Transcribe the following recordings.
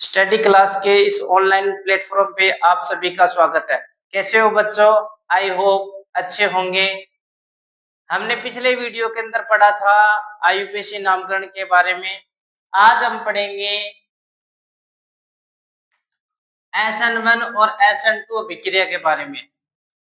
Study class के इस online platform पे आप सभी का स्वागत है। कैसे हो बच्चों? आई होप अच्छे होंगे। हमने पिछले वीडियो के अंदर पढ़ा था आईयूपीएसी नामकरण के बारे में। आज हम पढ़ेंगे SN1 और SN2 अभिक्रिया के बारे में।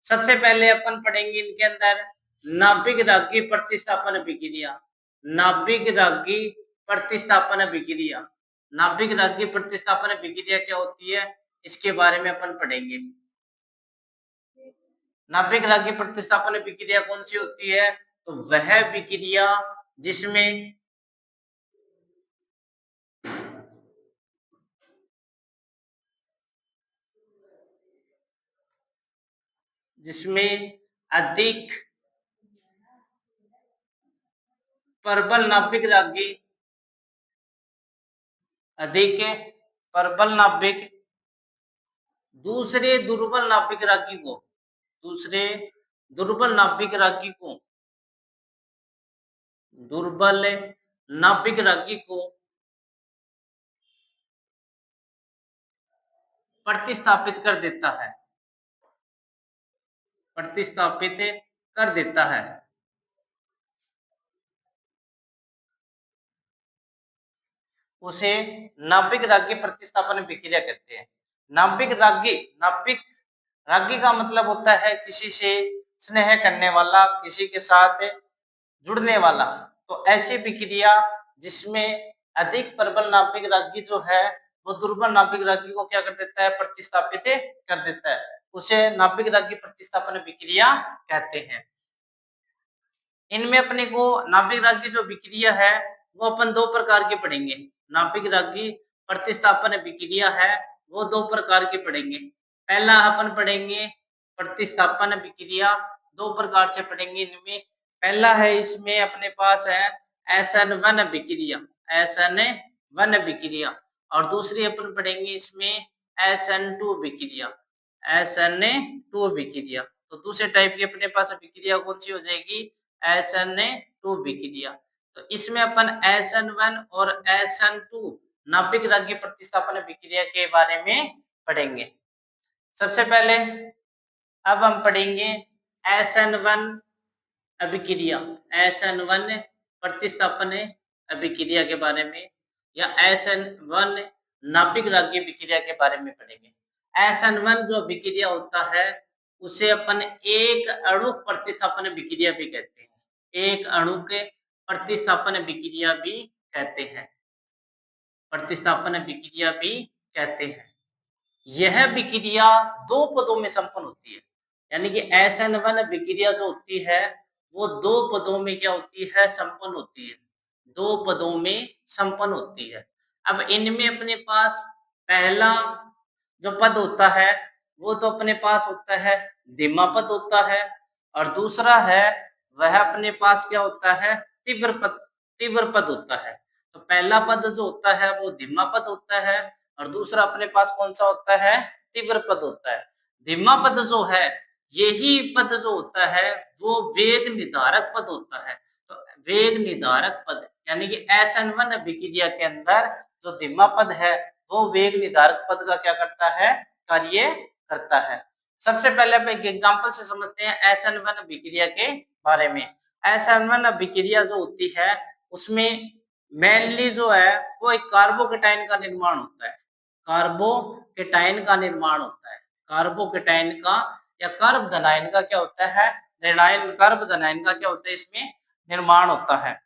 सबसे पहले अपन पढ़ेंगे इनके अंदर नाभिक रागी प्रतिस्थापन अभिक्रिया। नाभिक रागी प्रतिस्थापन अभिक्रिया। नाभिक रागी प्रतिस्थापन अभिक्रिया क्या होती है, इसके बारे में अपन पढ़ेंगे। नाभिक रागी प्रतिस्थापन अभिक्रिया कौन सी होती है? तो वह अभिक्रिया जिसमें अधिक प्रबल नाभिक रागी दूसरे दुर्बल नाभिक रागी को प्रतिस्थापित कर देता है। उसे नाभिक रागी प्रतिस्थापन अभिक्रिया कहते हैं। नाभिक रागी का मतलब होता है किसी से स्नेह करने वाला, किसी के साथ जुड़ने वाला। तो ऐसी अभिक्रिया जिसमें अधिक प्रबल नाभिक रागी जो है वो दुर्बल नाभिक रागी को क्या कर देता है? प्रतिस्थापित कर देता है। उसे नाभिक रागी प्रतिस्थापन अभिक्रिया कहते हैं। इनमें अपने को नाभिक रागी जो अभिक्रिया है वो अपन दो प्रकार की पढ़ेंगे। नाभिक रागी प्रतिस्थापन अभिक्रिया है वो दो प्रकार की पढ़ेंगे। पहला अपन पढ़ेंगे प्रतिस्थापन अभिक्रिया, दो प्रकार से पढ़ेंगे इनमें। पहला है, इसमें अपने पास है SN1 अभिक्रिया, और दूसरी अपन पढ़ेंगे इसमें SN2 अभिक्रिया। तो दूसरे टाइप की अपने पास अभिक्रिया कौन सी हो जाएगी? SN2 अभिक्रिया। तो इसमें अपन SN1 और SN2 नाभिक रागी प्रतिस्थापन अभिक्रिया के बारे में पढ़ेंगे। सबसे पहले अब हम पढ़ेंगे SN1 अभिक्रिया, SN1 प्रतिस्थापन अभिक्रिया के बारे में, या SN1 नाभिक रागी अभिक्रिया के बारे में पढ़ेंगे। SN1 जो अभिक्रिया होता है उसे अपन एक अणु प्रतिस्थापन अभिक्रिया भी कहते हैं। एक अणु के प्रतिस्थापन अभिक्रिया भी कहते हैं। यह अभिक्रिया दो पदों में संपन्न होती है, यानी कि SN1 अभिक्रिया जो होती है वो दो पदों में क्या होती है? संपन्न होती है। अब इनमें अपने पास पहला जो पद होता है वो तो अपने पास होता है धीमा पद होता है, और दूसरा है वह अपने पास क्या होता है? तीव्र पद होता है। तो पहला पद जो होता है वो धीमा पद होता है, और दूसरा अपने पास कौन सा होता है? तीव्र पद होता है। धीमा पद जो है, यही पद जो होता है वो वेग निर्धारक पद होता है। तो वेग निर्धारक पद यानी कि SN1 अभिक्रिया के अंदर जो धीमा पद है वो वेग निर्धारक पद का क्या करता है? कार्य करता है। सबसे पहले हम एक एग्जांपल से समझते हैं SN1 अभिक्रिया के बारे में। SN1 अभिक्रिया जो होती है उसमें मेनली जो है वो एक कार्बोकेटाइन का निर्माण होता है। कार्बोकेटाइन का या कार्बोधनाइन का क्या होता है? कार्बोधनाइन का क्या होता है? इसमें निर्माण होता है।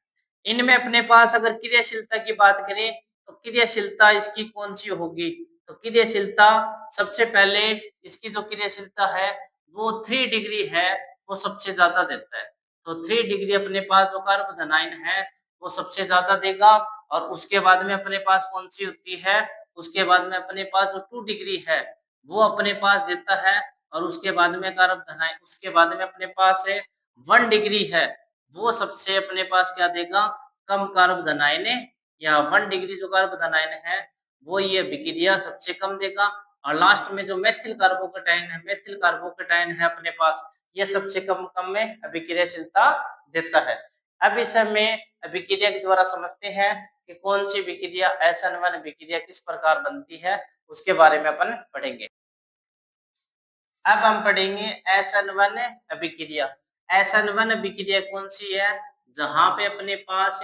इनमें अपने पास अगर क्रियाशीलता की बात करें तो क्रियाशीलता इसकी कौन सी होगी? तो क्रियाशीलता सबसे पहले इसकी जो क्रियाशीलता है वो 3 डिग्री है, वो सबसे ज्यादा देता है। तो 3 डिग्री अपने पास जो कार्बोधनाइन है वो सबसे ज्यादा देगा, और उसके बाद में अपने पास कौन सी होती है? उसके बाद में अपने पास जो 2 डिग्री है वो अपने पास देता है, और उसके बाद में अपने पास 1 डिग्री है वो सबसे अपने पास क्या देगा? कम कार्बोधनाइन, या 1 डिग्री जो कार्बोधनाइन है वो ये अभिक्रिया सबसे कम देगा, और लास्ट में जो मेथिल कार्बोकेटाइन है अपने पास, ये सबसे कम में अभिक्रियाशीलता देता है। अब इस समय अभिक्रिया के द्वारा समझते हैं कि कौन सी विक्रिया SN1 विक्रिया किस प्रकार बनती है, उसके बारे में अपन पढ़ेंगे। अब हम पढ़ेंगे SN1 अभिक्रिया। SN1 अभिक्रिया कौन सी है? जहां पे अपने पास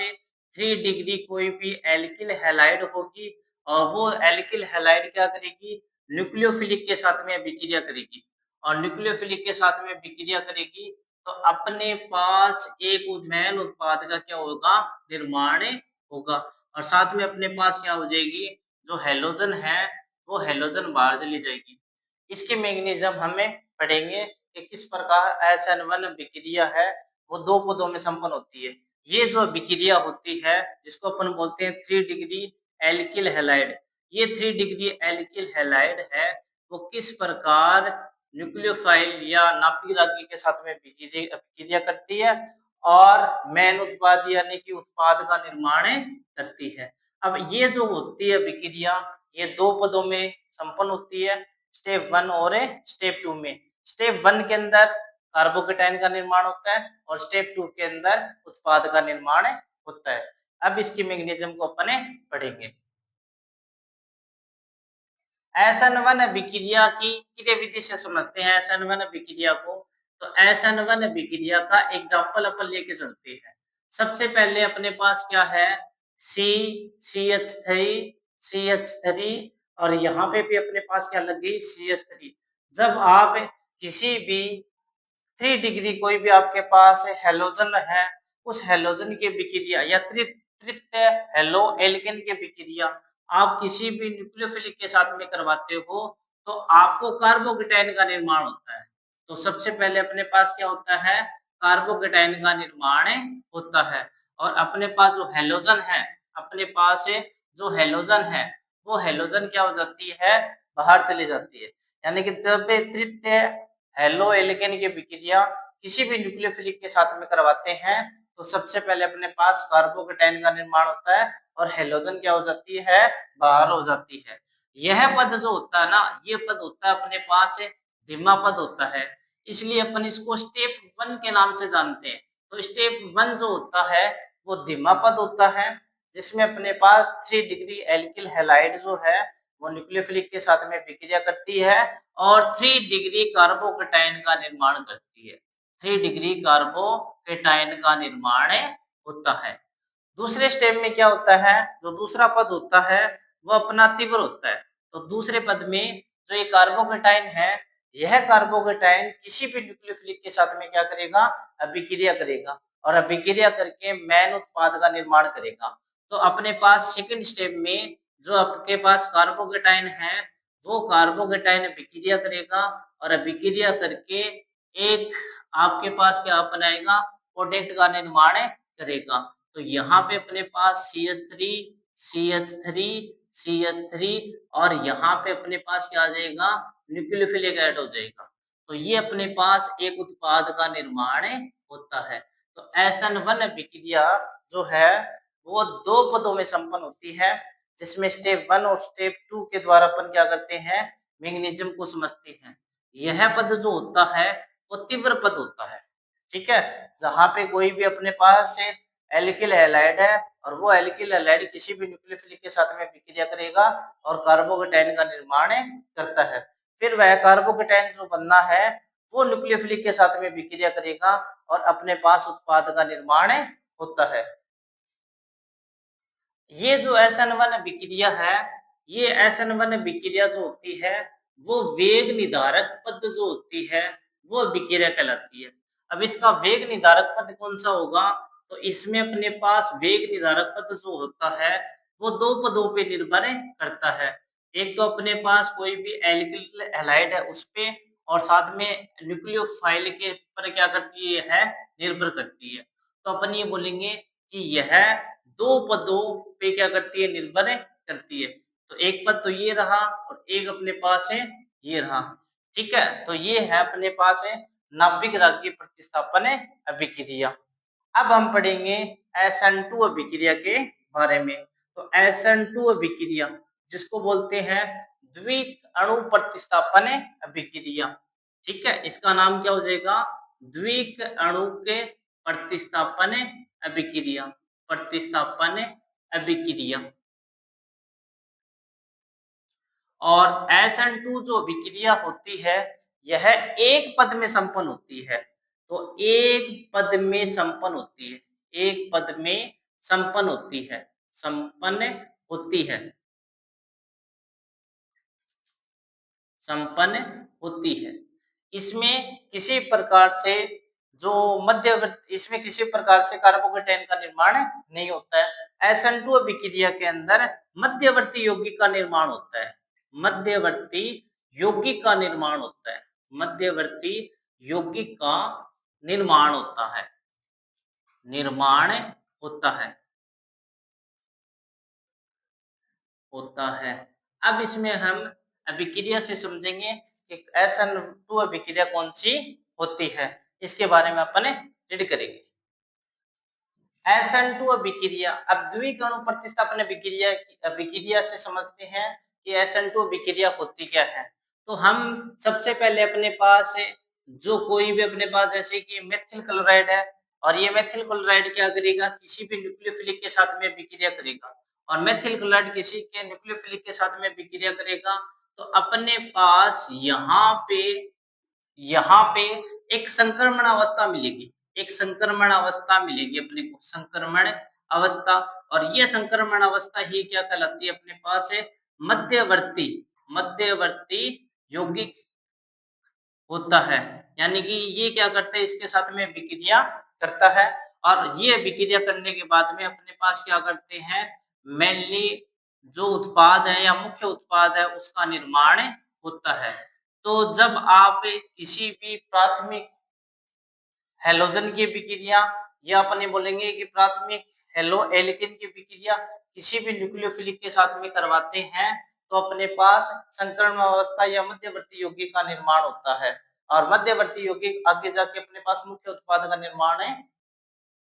3 डिग्री कोई भी एल्किल हैलाइड होगी और वो एल्किल हैलाइड क्या करेगी? न्यूक्लियोफिलिक के साथ में अभिक्रिया करेगी और न्यूक्लियोफिलिक के साथ में अभिक्रिया करेगी तो अपने पास एक मेन उत्पाद का क्या होगा? निर्माण होगा और साथ में अपने पास क्या हो जाएगी? जो हैलोजन है वो हैलोजन बाहर चली जाएगी। इसके मैग्नीज्म हमें पढ़ेंगे कि किस प्रकार SN1 विक्रिया है वो 2 पदों में संपन्न होती है। ये जो विक्रिया होती है जिसको अपन बोलते हैं 3 डिग्री एल्किल हैलाइड। ये 3 डिग्री एल्किल हैलाइड है वो किस प्रकार न्यूक्लियोफाइल या नाभिक रागी के साथ में विक्रिया करती है और मेन उत्पाद यानी कि उत्पाद का निर्माण करती है। अब ये जो होती है विक्रिया ये 2 पदों में संपन्न होती है। स्टेप 1 और स्टेप 2 में। स्टेप 1 के अंदर कार्बोकेटाइन का निर्माण होता है और स्टेप 2 के अंदर उत्पाद का निर्माण होता है। अब इसकी मैग्नीज्म को अपने पढ़ेंगे। SN1 विक्रिया की क्रियाविधि से समझते हैं SN1 विक्रिया को। तो SN1 विक्रिया का एग्जांपल अपन लेके चलते हैं। सबसे पहले अपने पास क्या है? CH3 CH3 और यहाँ पे भी अपने पास क्या लग गई? CH3। जब आप किसी भी 3 डिग्री कोई भी आपके पास हैलोजन है, उस हैलोजन की विक्रिया या तृतीय हैलो एल्केन की विक्रिया आप किसी भी न्यूक्लियोफिलिक के साथ में करवाते हो तो आपको कार्बोकेटाइन का निर्माण होता है। तो सबसे पहले अपने पास क्या होता है? कार्बोकेटाइन का निर्माण होता है और अपने पास जो हैलोजन है, अपने पास जो हैलोजन है, वो हैलोजन क्या हो जाती है? बाहर चली जाती है। यानी कि जब तृतीय हैलो एल्केन की विक्रिया किसी भी न्यूक्लियोफिलिक के साथ में करवाते हैं तो सबसे पहले अपने पास कार्बोकेटाइन का निर्माण होता है और हैलोजन क्या हो जाती है? बाहर हो जाती है। यह पद जो होता है ना, ये पद होता है अपने पास धीमा पद होता है, इसलिए अपन इसको स्टेप 1 के नाम से जानते हैं। तो स्टेप 1 जो होता है वो धीमा पद होता है जिसमें अपने पास 3 डिग्री एल्किल हैलाइड जो है वो न्यूक्लियोफिलिक के साथ में विक्रिया करती है और 3 डिग्री कार्बोकेटाइन का निर्माण करती है। 3 डिग्री कार्बोकेटाइन का निर्माण होता है। दूसरे स्टेप में क्या होता है? जो दूसरा पद होता है वो अपना तीव्र होता है। तो दूसरे पद में जो ये कार्बोकेटाइन है, यह कार्बोकेटाइन किसी भी न्यूक्लियोफिलिक के साथ में क्या करेगा? अभिक्रिया करेगा और अभिक्रिया करके मेन उत्पाद का निर्माण करेगा। तो अपने पास सेकंड स्टेप में जो आपके पास कार्बोकेटाइन है वो कार्बोकेटाइन अभिक्रिया करेगा और अभिक्रिया करके एक आपके पास क्या बनाएगा? प्रोडक्ट का निर्माण करेगा। तो यहाँ पे अपने पास CH3 CH3 CH3 और यहाँ पे अपने पास क्या आ जाएगा? न्यूक्लियोफिलिक ऐड हो जाएगा। तो ये अपने पास एक उत्पाद का निर्माण होता है। तो SN1 विक्रिया जो है वो 2 पदों में संपन्न होती है जिसमें स्टेप 1 और स्टेप 2 के द्वारा अपन क्या करते हैं? मैग्नीज्म को समझते हैं। यह पद जो होता है वो तीव्र पद होता है। ठीक है? जहाँ पे कोई भी अपने पास एल्किल हैलाइड है और वो एल्किल हैलाइड किसी भी न्यूक्लियोफिलिक के साथ में विक्रिया करेगा और कार्बोकेटाइन का निर्माण करता है। फिर वह कार्बोकेटाइन जो बनना है वो न्यूक्लियोफिलिक के साथ में विक्रिया करेगा और अपने पास उत्पाद का निर्माण होता है। ये जो SN1 विक्रिया है, ये SN1 विक्रिया जो होती है वो वेग निर्धारक पद जो होती है वो विक्रिया कहलाती है। अब इसका वेग निर्धारक पद कौन सा होगा? तो इसमें अपने पास वेग निर्धारक पद जो होता है वो 2 पदों पे निर्भर करता है। एक तो अपने पास कोई भी एल्किल हैलाइड है उस पे और साथ में न्यूक्लियोफाइल के पर क्या करती है? निर्भर करती है। तो अपन ये बोलेंगे कि यह 2 पदों पे क्या करती है? निर्भर करती है। तो एक पद तो ये रहा और एक अपने पास है ये रहा। ठीक है? तो ये है अपने पास है नाभिक रागी प्रतिस्थापन अभिक्रिया। अब हम पढ़ेंगे SN2 अभिक्रिया के बारे में। तो SN2 अभिक्रिया जिसको बोलते हैं द्विक अणु प्रतिस्थापन अभिक्रिया। ठीक है? इसका नाम क्या हो जाएगा? द्विक अणु के प्रतिस्थापन अभिक्रिया। प्रतिस्थापन अभिक्रिया। और SN2 जो अभिक्रिया होती है, यह एक पद में संपन्न होती है। तो एक पद में संपन्न होती है, एक पद में संपन्न होती है, संपन्न होती है, संपन्न होती है। इसमें किसी प्रकार से जो मध्यवर्ती, इसमें किसी प्रकार से कार्बोकेटाइन का निर्माण नहीं होता है। SN2 अभिक्रिया के अंदर मध्यवर्ती यौगिक का निर्माण होता है, मध्यवर्ती यौगिक का निर्माण होता है, मध्यवर्ती यौगिक का निर्माण होता है, निर्माण होता है, होता है। अब इसमें हम अभिक्रिया से समझेंगे कि SN2 अभिक्रिया कौन सी होती है, इसके बारे में अपन रीड करेंगे। SN2 अभिक्रिया, अब द्विक अणु प्रतिस्थापन अभिक्रिया, अभिक्रिया से समझते हैं कि SN2 अभिक्रिया होती क्या है। तो हम सबसे पहले अपने पास जो कोई भी अपने पास जैसे कि मेथिल क्लोराइड है, और ये मेथिल क्लोराइड क्या करेगा, किसी भी न्यूक्लियोफिलिक के साथ में अभिक्रिया करेगा, और मेथिल क्लोराइड किसी के न्यूक्लियोफिलिक के साथ में अभिक्रिया करेगा। तो अपने पास यहाँ पे एक संक्रमण अवस्था मिलेगी, एक संक्रमण अवस्था मिलेगी अपने को, संक्रमण अवस्था। और ये संक्रमण अवस्था ही क्या कहलाती है अपने पास है, मध्यवर्ती, मध्यवर्ती यौगिक होता है। यानी कि ये क्या करता है, इसके साथ में विक्रिया करता है, और ये विक्रिया करने के बाद में अपने पास क्या करते हैं, मेनली जो उत्पाद है या मुख्य उत्पाद है उसका निर्माण होता है। तो जब आप किसी भी प्राथमिक हैलोजन की विक्रिया, या अपने बोलेंगे कि प्राथमिक हेलो एल्केन की विक्रिया किसी भी न्यूक्लियोफिलिक के साथ में करवाते हैं, तो अपने पास संकर्ण अवस्था या मध्यवर्ती यौगिक का निर्माण होता है, और मध्यवर्ती यौगिक आगे जाके अपने पास मुख्य उत्पाद का निर्माण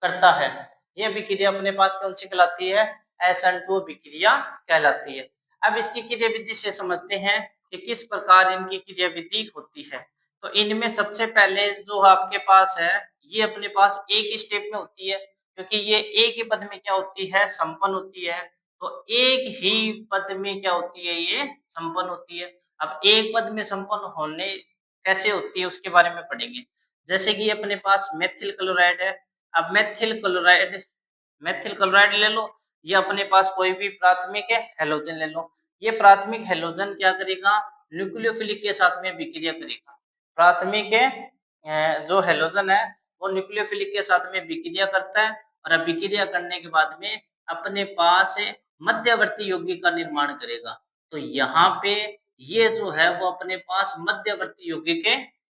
करता है। यह विक्रिया अपने पास कौन सी कहलाती है, SN2 विक्रिया कहलाती है। अब इसकी क्रियाविधि से समझते हैं कि किस प्रकार इनकी क्रियाविधि होती है। तो इनमें सबसे पहले जो आपके पास है, ये अपने पास एक स्टेप में होती है, क्योंकि ये एक ही पद में क्या होती है, संपन्न होती है। तो एक ही पद में क्या होती है, ये संपन्न होती है। अब एक पद में संपन्न होने कैसे होती है उसके बारे में पढ़ेंगे। जैसे कि अपने पास मेथिल क्लोराइड है। अब मेथिल क्लोराइड ले लो, ये अपने पास कोई भी प्राथमिक है हैलोजन ले लो। ये प्राथमिक हैलोजन क्या करेगा, न्यूक्लियोफिलिक के साथ में विक्रिया करेगा। प्राथमिक जो हैलोजन है वो न्यूक्लियोफिलिक के साथ में विक्रिया करता है, और अब विक्रिया करने के बाद में अपने पास मध्यवर्ती यौगिक का निर्माण करेगा। तो यहाँ पे ये जो है वो अपने पास मध्यवर्ती यौगिक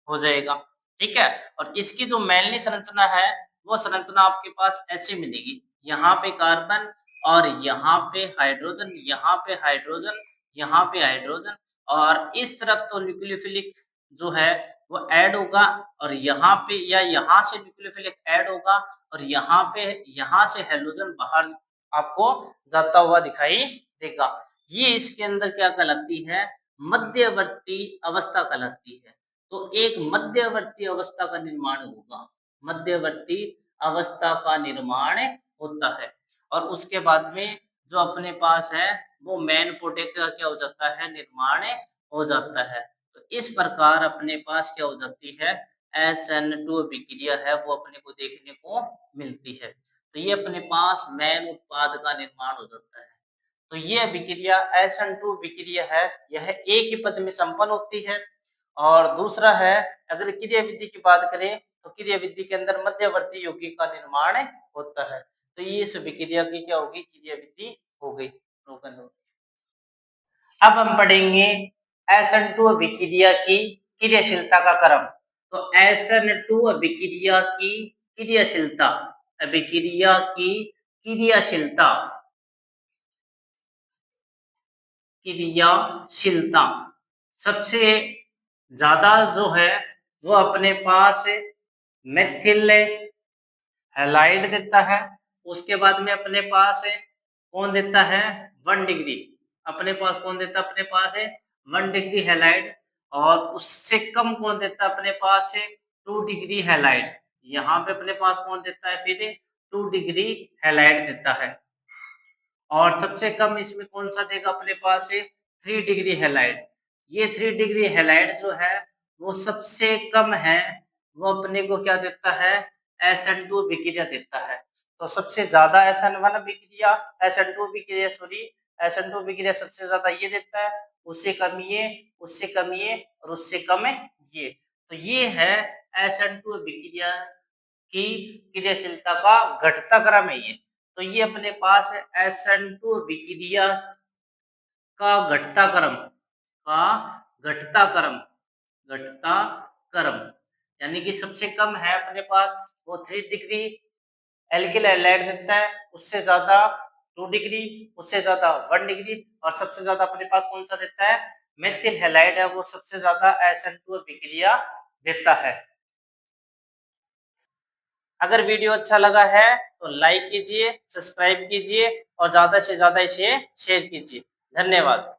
हो जाएगा, ठीक है। और इसकी जो मेनली संरचना है, वो संरचना आपके पास ऐसे मिलेगी, यहाँ पे कार्बन, और यहाँ पे हाइड्रोजन, यहाँ पे हाइड्रोजन, यहाँ पे हाइड्रोजन, और इस तरफ तो न्यूक्लियोफिलिक जो है वो ऐड होगा, और यहाँ पे या यहाँ से न्यूक्लियोफिलिक ऐड होगा, और यहाँ से हैलोजन बाहर आपको जाता हुआ दिखाई देगा। ये इसके अंदर क्या कहलाती है, मध्यवर्ती अवस्था कहलाती है। तो एक मध्यवर्ती अवस्था का निर्माण होगा, मध्यवर्ती अवस्था का निर्माण होता है, और उसके बाद में जो अपने पास है वो मेन प्रोडक्ट का क्या हो जाता है, निर्माण हो जाता है। तो इस प्रकार अपने पास क्या हो जाती है, SN2 अभिक्रिया है वो अपने को देखने को मिलती है। तो ये अपने पास मेन उत्पाद का निर्माण हो जाता है। तो ये अभिक्रिया SN2 अभिक्रिया है, यह एक ही पद में संपन्न होती है। और दूसरा है, अगर क्रियाविधि की बात करें तो क्रियाविधि के अंदर मध्यवर्ती यौगिक का निर्माण होता है। तो ये इस अभिक्रिया की क्या होगी, क्रियाविधि हो गई। अब हम पढ़ेंगे SN2 अभिक्रिया की क्रियाशीलता का क्रम। तो SN2 अभिक्रिया की क्रियाशीलता, अभिक्रिया की क्रियाशीलता, क्रियाशीलता सबसे ज्यादा जो है वो अपने पास मेथिल हैलाइड देता है। उसके बाद में अपने पास कौन देता है, 1 डिग्री। अपने पास कौन देता है, अपने पास 1 डिग्री हैलाइड। और उससे कम कौन देता है, अपने पास 2 डिग्री हैलाइड। यहाँ पे अपने पास कौन देता है, फिर 2 डिग्री हैलाइड देता है। और सबसे कम इसमें कौन सा देगा अपने पास है 3 डिग्री हैलाइड। ये 3 डिग्री हैलाइड जो है वो सबसे कम है, वो अपने को क्या देता है SN2 अभिक्रिया देता है। तो सबसे ज्यादा SN1 अभिक्रिया SN2 अभिक्रिया सॉरी SN2 अभिक्रिया सबसे ज्यादा ये देता है, उससे कम ये, उससे कम ये और उससे कम ये। तो ये है SN2 अभिक्रिया की क्रियाशीलता का घटता क्रम है ये। तो ये अपने पास है SN2 अभिक्रिया का घटता क्रम का घटता क्रम घटता क्रम, यानी कि सबसे कम है अपने पास वो 3 डिग्री एल्किल हैलाइड देता है, उससे ज्यादा 2 डिग्री, उससे ज्यादा 1 डिग्री और सबसे ज्यादा अपने पास कौन सा देता है मेथिल हैलाइड है, वो सबसे ज्यादा SN2 अभिक्रिया देता है। अगर वीडियो अच्छा लगा है तो लाइक कीजिए, सब्सक्राइब कीजिए और ज्यादा से ज्यादा इसे शेयर कीजिए। धन्यवाद।